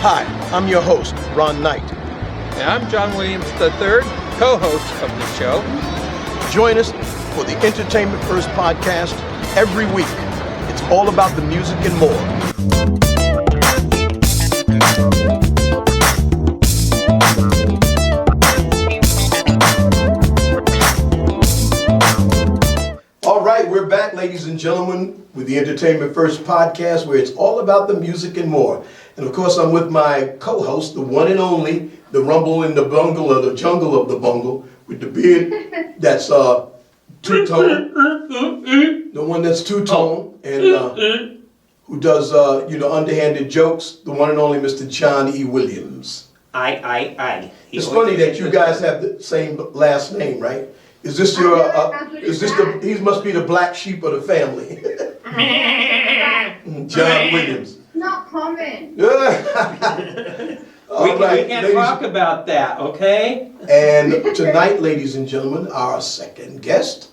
Hi, I'm your host, Ron Knight. And I'm John Williams III, co-host of the show. Join us for the Entertainment First Podcast every week. It's all about the music and more. All right, we're back, ladies and gentlemen, with the Entertainment First Podcast, where it's all about the music and more. And of course, I'm with my co-host, the one and only, the rumble in the bungle, or the jungle of the bungle, with the beard that's two-tone, the one that's two-tone, and who does, underhanded jokes, the one and only Mr. John E. Williams. I. It's funny that you guys have the same last name, right? Is this your, he must be the black sheep of the family. John Williams. Not common. We can't talk about that, okay? And tonight, ladies and gentlemen, our second guest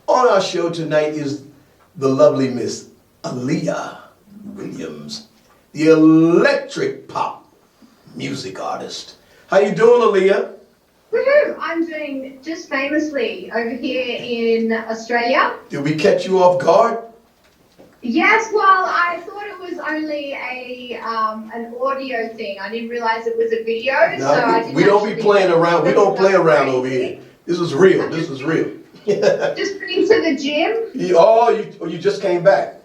on our show tonight is the lovely Miss Alia Williams, the Electric Pop Music Artist. How you doing, Alia? Woohoo! I'm doing just famously over here in Australia. Did we catch you off guard? Yes, well, I thought it was only an audio thing. I didn't realize it was a video, No, so I didn't. we don't be playing around. We don't play around over here. This is real. This is real. Just been to the gym. You just came back.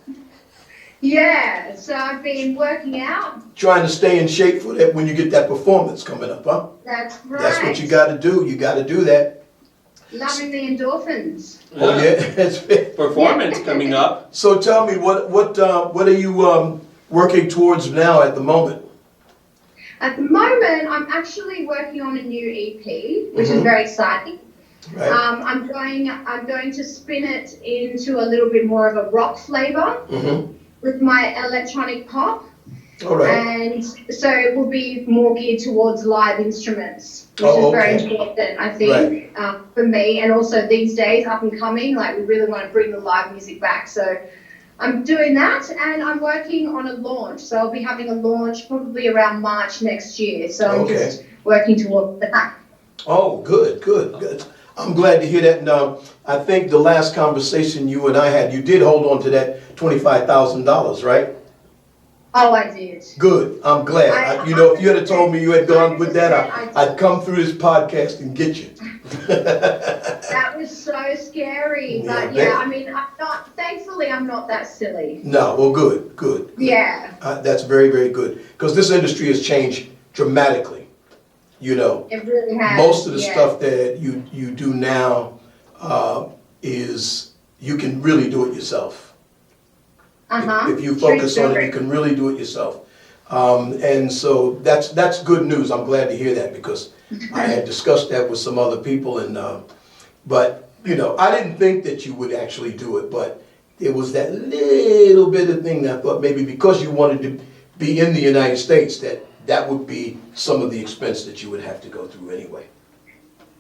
Yeah, so I've been working out. Trying to stay in shape for that when you get that performance coming up, huh? That's right. That's what you got to do. You got to do that. Loving the endorphins. Oh yeah, Performance coming up. So tell me, what are you working towards now at the moment? At the moment, I'm actually working on a new EP, which is very exciting. Right. I'm going to spin it into a little bit more of a rock flavor with my electronic pop. All right. And so it will be more geared towards live instruments, which is very important, I think, for me. And also these days, up and coming, like we really want to bring the live music back. So I'm doing that, and I'm working on a launch. So I'll be having a launch probably around March next year. So I'm just working towards that. Oh, good. I'm glad to hear that. And I think the last conversation you and I had, you did hold on to that $25,000, right? Oh, I did. Good. I'm glad. If you had told me you had gone with that, I'd come through this podcast and get you. That was so scary. But thankfully I'm not that silly. No, well, good. Yeah. That's very, very good. Because this industry has changed dramatically. It really has. Most of the stuff that you do now is you can really do it yourself. If you focus on it, you can really do it yourself. And so that's good news. I'm glad to hear that, because I had discussed that with some other people, and but I didn't think that you would actually do it, but it was that little bit of thing that I thought maybe because you wanted to be in the United States that would be some of the expense that you would have to go through anyway.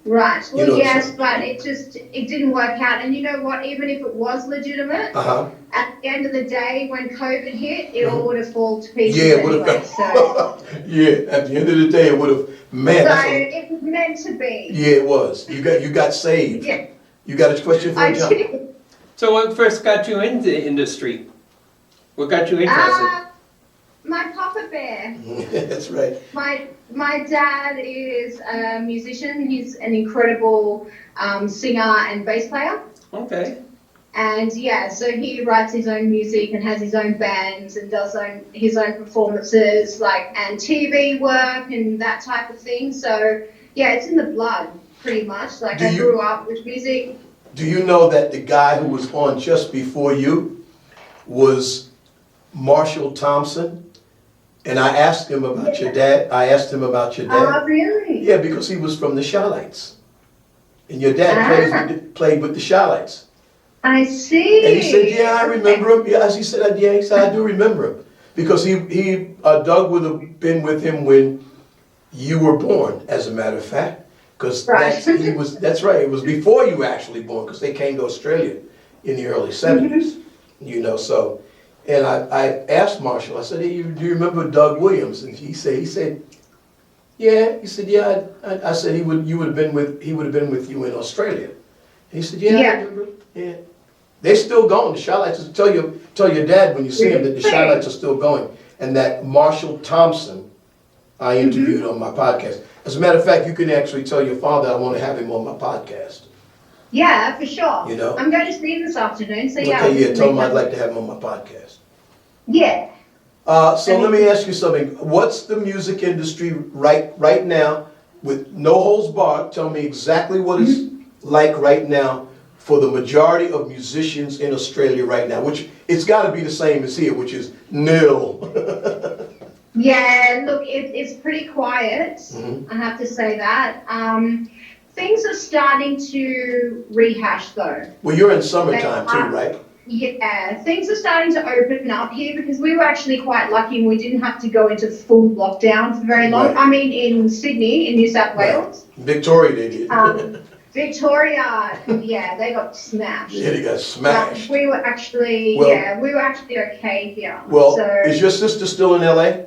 Right. Well, yes, but it didn't work out. And you know what? Even if it was legitimate, at the end of the day, when COVID hit, it all would have fallen to pieces anyway. So. Yeah, at the end of the day, it would have. Man, it was meant to be. Yeah, it was. You got saved. Yeah. You got a question for me, John? did. So what first got you into the industry? What got you interested? My Papa Bear. That's right. My dad is a musician. He's an incredible singer and bass player. Okay. And so he writes his own music and has his own bands and does his own performances, and TV work and that type of thing. So it's in the blood, pretty much. I grew up with music. Do you know that the guy who was on just before you was Marshall Thompson? And I asked him about your dad. Oh, really? Yeah, because he was from the Shylights. And your dad played with the Shylights. I see. And he said, yeah, I remember him. Yeah, he said, I do remember him. Because Doug would have been with him when you were born, as a matter of fact. Because that's right, it was before you were actually born, because they came to Australia in the early 70s. So And I asked Marshall, I said, hey, do you remember Doug Williams? And he said, yeah. He said, yeah. I said, he would have been with you in Australia. And he said, yeah, I remember. Yeah. They're still going. The Shylights, tell your dad when you see him that the Shylights are still going. And that Marshall Thompson, I interviewed on my podcast. As a matter of fact, you can actually tell your father I want to have him on my podcast. Yeah, for sure. You know? I'm going to see him this afternoon, so yeah. Okay, yeah, tell him I'd like to have him on my podcast. Yeah. So let me ask you something. What's the music industry right now, with no holds barred? Tell me exactly what it's like right now for the majority of musicians in Australia right now, which it's got to be the same as here, which is nil. Yeah, look, it's pretty quiet. I have to say that. Things are starting to rehash though. Well, you're in summertime too, right? Yeah, things are starting to open up here because we were actually quite lucky and we didn't have to go into full lockdown for very long. Right. I mean, in Sydney, in New South Wales. Victoria, they did. Victoria, yeah, they got smashed. Yeah, they got smashed. We were actually, we were actually okay here. Well, is your sister still in LA?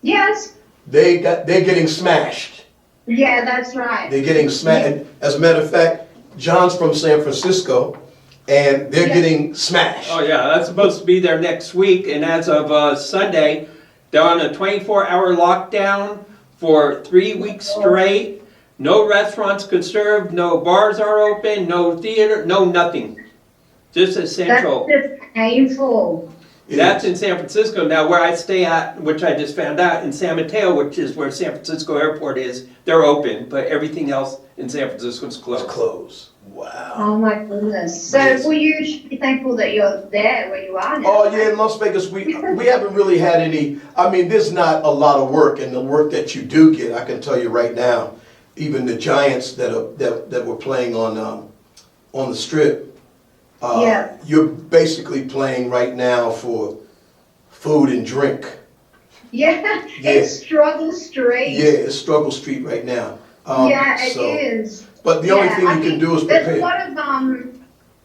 Yes. They're getting smashed. Yeah, that's right. They're getting smashed. And as a matter of fact, John's from San Francisco, and they're getting smashed. Oh yeah, that's supposed to be there next week, and as of Sunday, they're on a 24-hour lockdown for 3 weeks straight. No restaurants could serve, no bars are open, no theater, no nothing. Just essential. That's just painful. That's in San Francisco. Now where I stay at, which I just found out, in San Mateo, which is where San Francisco Airport is, they're open, but everything else in San Francisco is closed. It's closed. Wow. Oh my goodness. So well, you should be thankful that you're there where you are now. Oh yeah, in Las Vegas, we haven't really had any, I mean, there's not a lot of work, and the work that you do get, I can tell you right now, even the Giants that were playing on the Strip, you're basically playing right now for food and drink. Yeah, it's Struggle Street. Yeah, it's Struggle Street right now. It is. But the only thing you can do is prepare.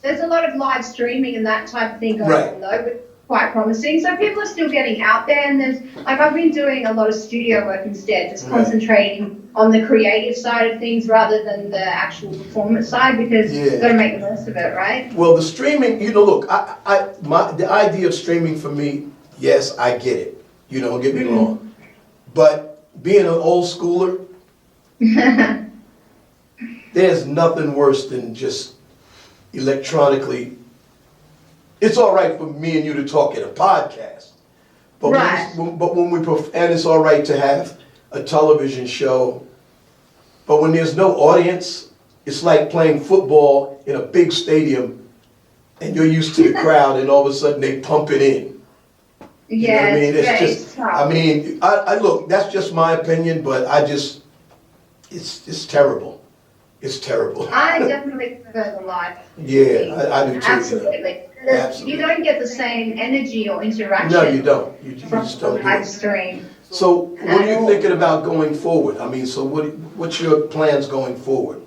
There's a lot of live streaming and that type of thing going on though, which is quite promising. So people are still getting out there, and there's I've been doing a lot of studio work instead, just concentrating on the creative side of things rather than the actual performance side, because you've got to make the most of it, right? Well, the streaming, look, the idea of streaming for me, yes, I get it. Don't get me wrong. But being an old schooler, there's nothing worse than just electronically. It's all right for me and you to talk in a podcast, but and it's all right to have a television show, but when there's no audience, it's like playing football in a big stadium, and you're used to the crowd, and all of a sudden they pump it in. You know what I mean? It's just, I mean, I look, that's just my opinion, but it's terrible. It's terrible. I definitely prefer the live. Yeah, I do too. Absolutely. You don't get the same energy or interaction. No, you don't. You just don't. Live stream. So, what are you thinking about going forward? I mean, so what's your plans going forward?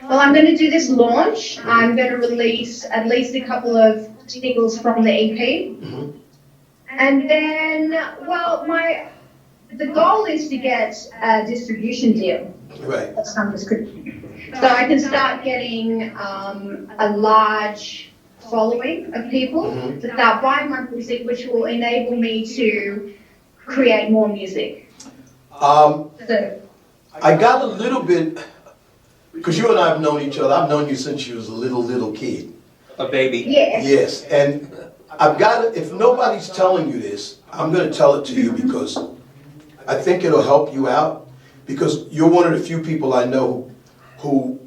Well, I'm going to do this launch. I'm going to release at least a couple of singles from the EP. And then, well, the goal is to get a distribution deal. Right. That's some description. So I can start getting a large following of people to start buying my music, which will enable me to create more music. I got a little bit, because you and I have known each other. I've known you since you was a little kid. A baby. Yes. Yes, and I've got it. If nobody's telling you this, I'm going to tell it to you because I think it'll help you out. Because you're one of the few people I know who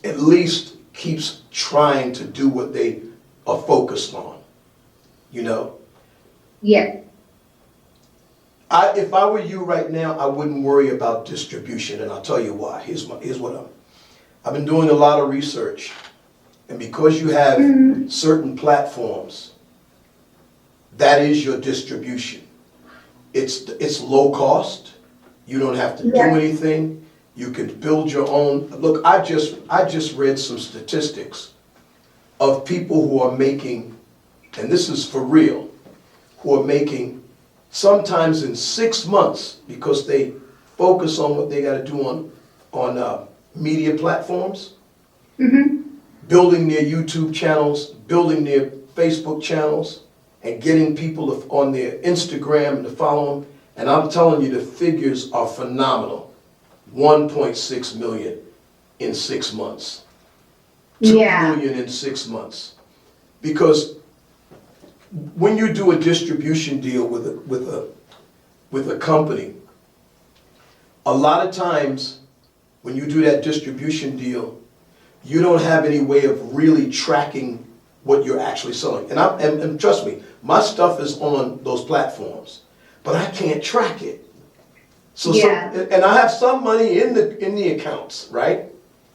at least keeps trying to do what they are focused on. Yeah. If I were you right now, I wouldn't worry about distribution, and I'll tell you why. Here's what I've been doing a lot of research, and because you have certain platforms, that is your distribution. It's low cost. You don't have to do anything. You can build your own. Look, I just read some statistics of people who are making and this is for real, who are making sometimes in 6 months, because they focus on what they got to do on media platforms, building their YouTube channels, building their Facebook channels, and getting people on their Instagram to follow them. And I'm telling you, the figures are phenomenal. 1.6 million in 6 months. 2 million in 6 months. Because when you do a distribution deal with a company, a lot of times when you do that distribution deal, you don't have any way of really tracking what you're actually selling. And trust me, my stuff is on those platforms, but I can't track it. And I have some money in the accounts, right?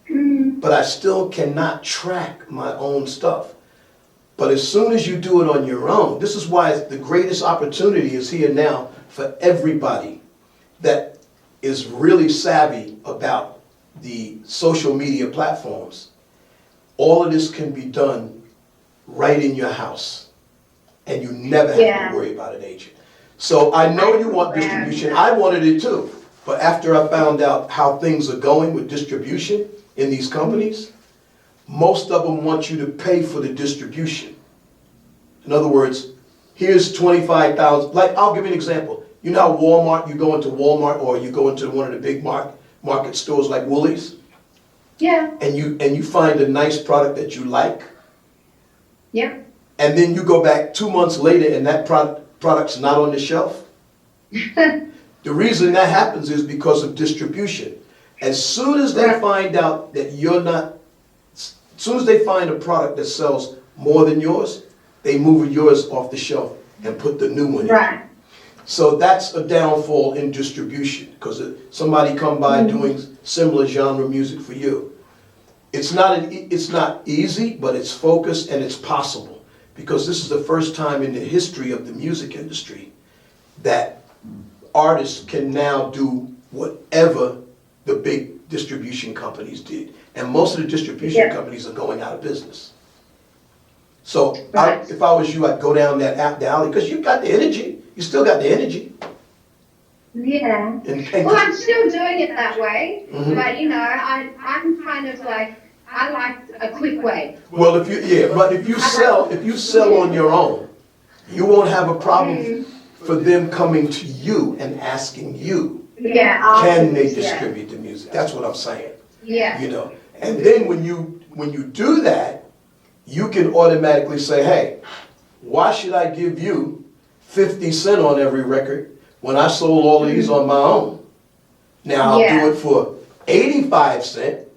But I still cannot track my own stuff. But as soon as you do it on your own, this is why the greatest opportunity is here now for everybody that is really savvy about the social media platforms. All of this can be done right in your house, and you never have to worry about an agent. So I know you want distribution. I wanted it too. But after I found out how things are going with distribution in these companies, most of them want you to pay for the distribution. In other words, here's $25,000. Like, I'll give you an example. You know how Walmart, you go into Walmart or you go into one of the big market stores like Woolies? Yeah. And you find a nice product that you like. Yeah. And then you go back 2 months later and that product's not on the shelf. The reason that happens is because of distribution. As soon as they find out that as soon as they find a product that sells more than yours, they move yours off the shelf and put the new one in. Right. So that's a downfall in distribution, because somebody come by doing similar genre music for you. It's not easy, but it's focused and it's possible, because this is the first time in the history of the music industry that artists can now do whatever the big distribution companies did. And most of the distribution companies are going out of business. So if I was you, I'd go down that alley, because you've got the energy. You still got the energy. Yeah. Well, I'm still doing it that way, but I'm kind of like, I like a quick way. Well, if you sell on your own, you won't have a problem for them coming to you and asking you, can they distribute the music? That's what I'm saying. Yeah. And then when you do that, you can automatically say, hey, why should I give you 50 cents on every record when I sold all of these on my own? Now I'll do it for 85 cents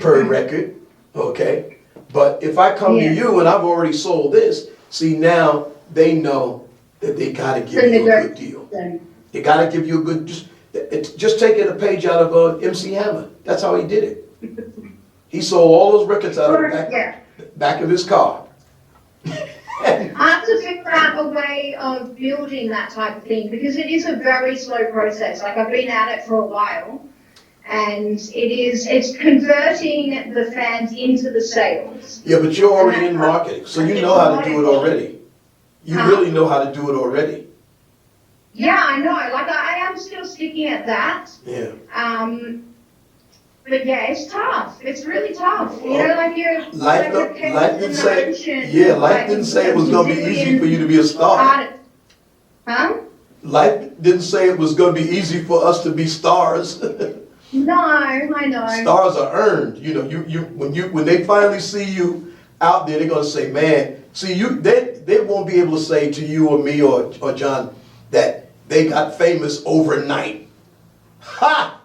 per record, okay? But if I come to you and I've already sold this, see, now they know that they gotta give you a good deal. They gotta give you a good, just taking a page out of MC Hammer. That's how he did it. He sold all those records out of the back of his car. I have to figure out a way of building that type of thing, because it is a very slow process. Like, I've been at it for a while, and it's converting the fans into the sales. Yeah, but you're already in marketing, so you know how to do it already. You really know how to do it already. Yeah, I know. Like, I am still sticking at that. Yeah. But yeah, it's tough. It's really tough. Like life didn't say it was gonna be easy for you to be a star. Huh? Life didn't say it was gonna be easy for us to be stars. No, I know. Stars are earned. When they finally see you out there, they're gonna say, man, see you. They won't be able to say to you or me or John that they got famous overnight. Ha!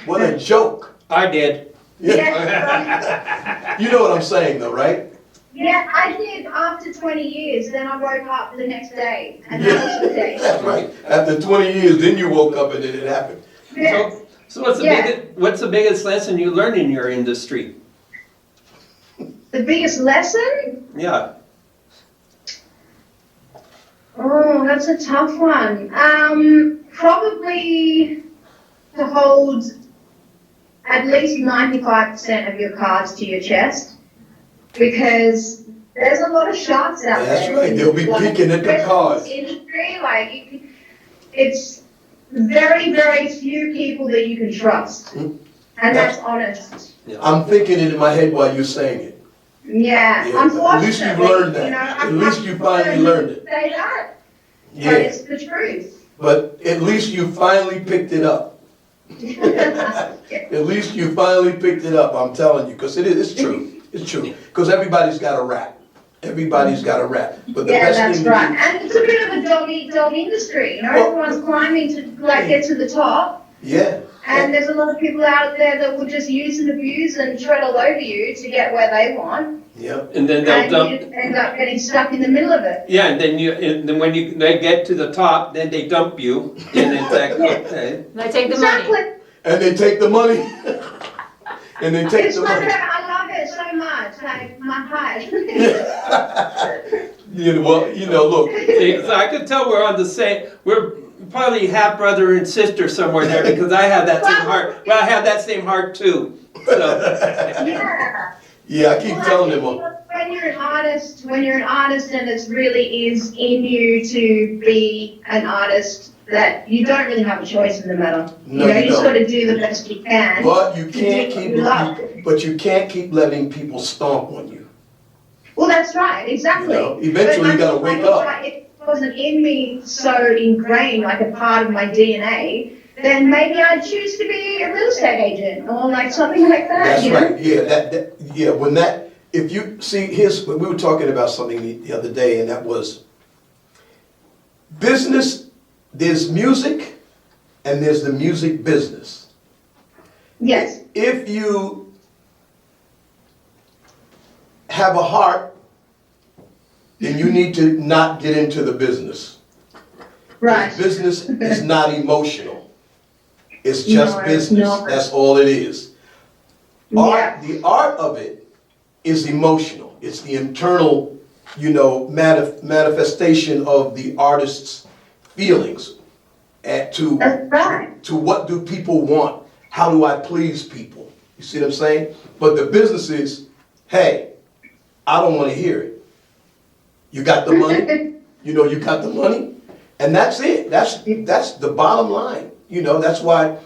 What a joke. I did. Yeah. You know what I'm saying though, right? Yeah, I did after 20 years. Then I woke up the next day, and that was the day. That's right. After 20 years, then you woke up and then it happened. Yeah. So what's the biggest lesson you learned in your industry? The biggest lesson? Yeah. Oh, that's a tough one. Probably to hold at least 95% of your cards to your chest, because There's a lot of sharks out there. That's right. They'll be peeking at the cars. Industry, it's very, very few people that you can trust, and that's honest. I'm thinking it in my head while you're saying it. Yeah. Unfortunately, at least you've learned that. At least you finally learned it. Say that. Yeah. But it's the truth. But at least you finally picked it up. At least you finally picked it up, I'm telling you, because it's true. It's true. Because everybody's got a rap. Everybody's got a rap. But the best that's thing right. And it's a bit of a dog-eat-dog industry. Everyone's climbing to get to the top. Yeah. And there's a lot of people out there that will just use and abuse and tread all over you to get where they want. Yep. And then they'll dump. You end up getting stuck in the middle of it. Yeah, and then when they get to the top, then they dump you, and it's like, okay. They take the money. Exactly. And they take the money. And they take It's the like money. I love it so much. Like my heart. Look. So I could tell we're probably half brother and sister somewhere there, because I have that same heart. Well, I have that same heart too. So. Yeah. Yeah, I keep telling them. When you're an artist, and it really is in you to be an artist, that you don't really have a choice in the matter. No, you you just don't. got to do the best you can. But you can't to do what you love. But you can't keep letting people stomp on you. Well, that's right, exactly. Eventually you gotta wake up. If it wasn't in me so ingrained, like a part of my DNA, then maybe I'd choose to be a real estate agent or like something like that. That's you know? right. If you see, we were talking about something the other day, and that was business. There's music, and there's the music business. Yes. If you have a heart, then you need to not get into the business. Right. Business is not emotional. It's just business. No. That's all it is. Yeah. The art of it is emotional. It's the internal, manifestation of the artist's feelings. That's right. To what do people want? How do I please people? You see what I'm saying? But the business is, hey, I don't want to hear it. You got the money? You got the money? And that's it. That's the bottom line. That's why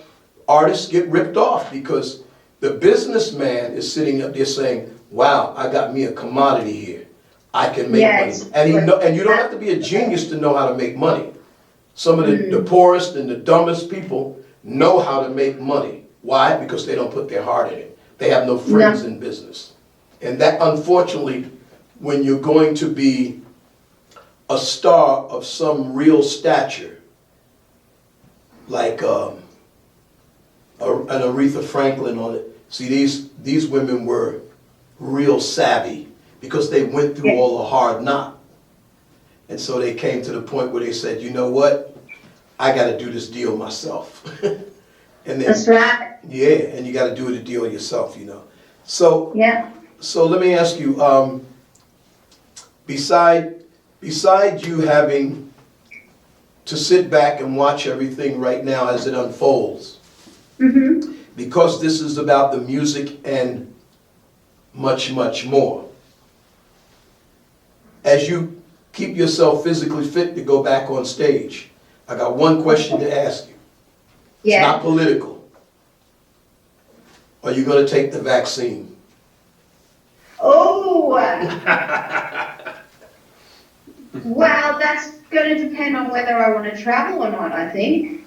artists get ripped off, because the businessman is sitting up there saying, wow, I got me a commodity here. I can make money. And you don't have to be a genius to know how to make money. Some of the poorest and the dumbest people know how to make money. Why? Because they don't put their heart in it. They have no friends in business. And that, unfortunately, when you're going to be a star of some real stature, like an Aretha Franklin on it. See, these women were real savvy because they went through all the hard knock. And so they came to the point where they said, you know what? I got to do this deal myself. And then, That's right. Yeah, and you got to do the deal yourself, So, So let me ask you, beside you having to sit back and watch everything right now as it unfolds, because this is about the music and much, much more, as you keep yourself physically fit to go back on stage, I got one question to ask you. It's not political. Are you going to take the vaccine? Oh! Well, that's going to depend on whether I want to travel or not, I think.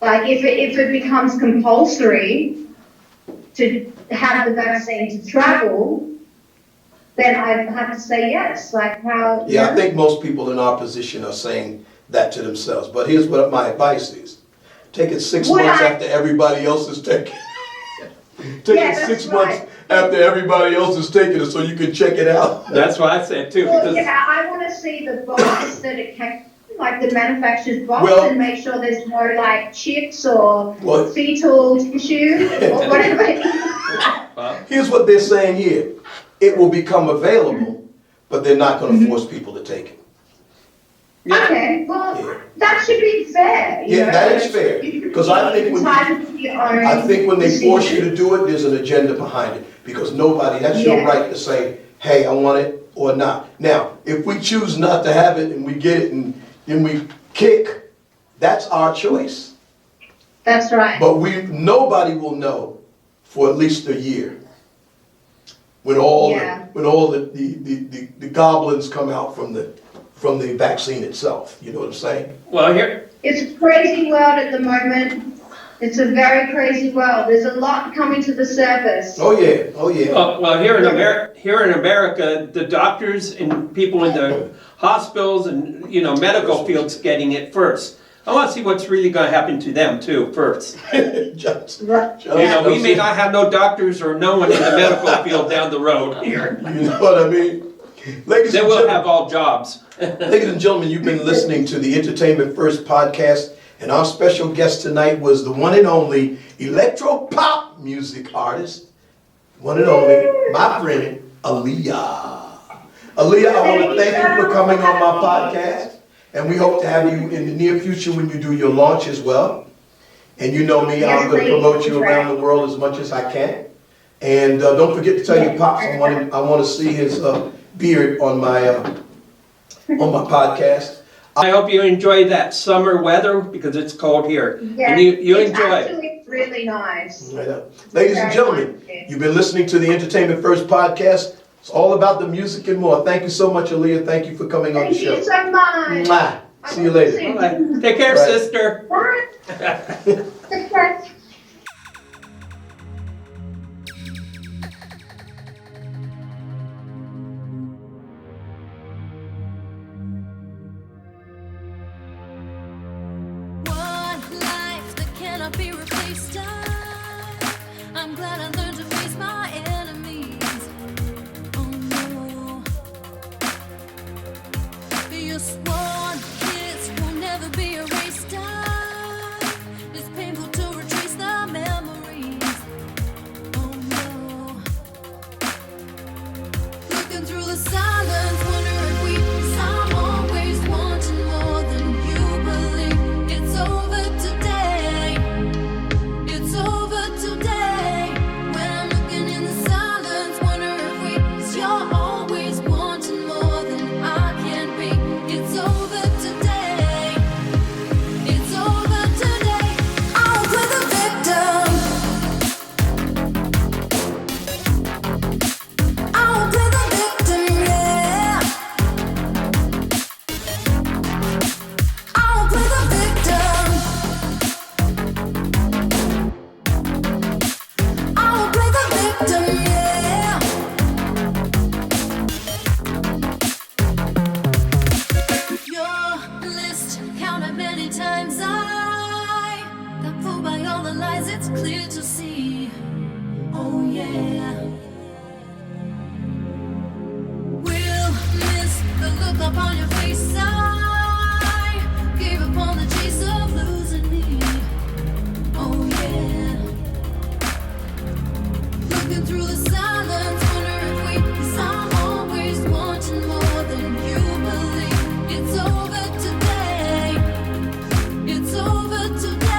Like, if it becomes compulsory to have the vaccine to travel, then I have to say yes. Like how? Yeah, I think most people in our position are saying that to themselves. But here's what my advice is. Take it 6 months after everybody else is taking it. Take it 6 months after everybody else is taking it so you can check it out. That's what I said too. Well, Because I want to see the box that it came, like the manufacturer's box, and make sure there's no like chips or fetal tissue or whatever. Here's what they're saying here. It will become available, but they're not going to force people to take it. Okay, well, that should be fair. That is fair. Because I think when they force you to do it, there's an agenda behind it. Because that's your right to say, hey, I want it, or not. Now, if we choose not to have it and we get it and then we kick, that's our choice. That's right. But nobody will know for at least a year when all the goblins come out from the vaccine itself. You know what I'm saying? Well, here. It's a crazy world at the moment. It's a very crazy world. There's a lot coming to the surface. Oh yeah. Well, here in America, the doctors and people in the hospitals and medical fields getting it first. I want to see what's really going to happen to them too first. We may not have no doctors or no one in the medical field down the road here. You know what I mean? They will have all jobs. Ladies and gentlemen, you've been listening to the Entertainment First Podcast, and our special guest tonight was the one and only Electro Pop Music Artist, one and only, my friend, Alia. Alia, I want to thank you for coming on my podcast, and we hope to have you in the near future when you do your launch as well. And you know me, I'm going to promote you around the world as much as I can. And don't forget to tell your pops I want to see his beard on my podcast. I hope you enjoy that summer weather because it's cold here. Yeah, and you enjoy it. It's actually really nice. Ladies and gentlemen, you've been listening to the Entertainment First Podcast. It's all about the music and more. Thank you so much, Alia. Thank you for coming on the show. Thank you so much. Mwah. See you later. Bye. Take care, sister. Bye. Take care. Be replaced. I'm glad I learned to face my enemies. Oh no, your sworn kiss will never be erased. It's painful to retrace the memories. Oh no, looking through the silence, wonder if we. 'Cause I'm always wanting more than you believe. It's over today. It's clear to see, oh yeah. We'll miss the look upon your face. I gave up on the chase of losing me, oh yeah. Looking through the silence, wonder if we. 'Cause I'm always wanting more than you believe. It's over today. It's over today.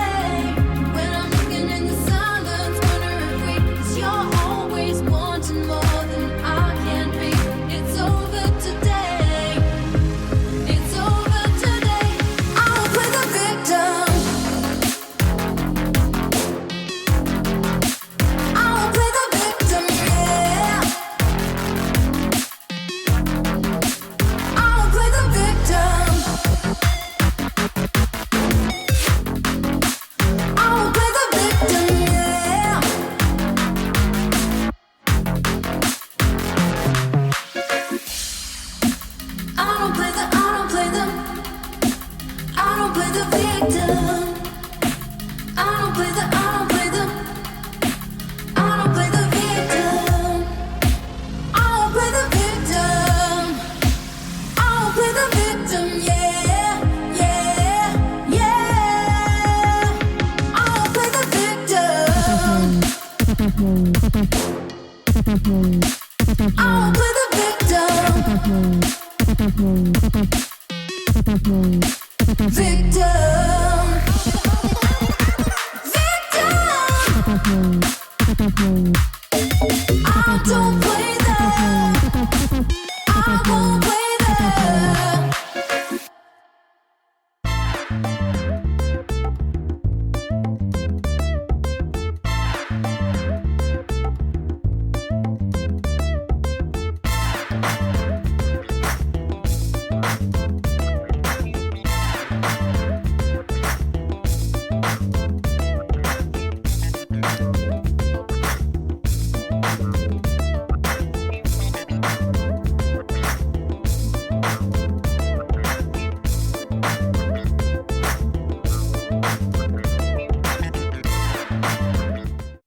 I don't play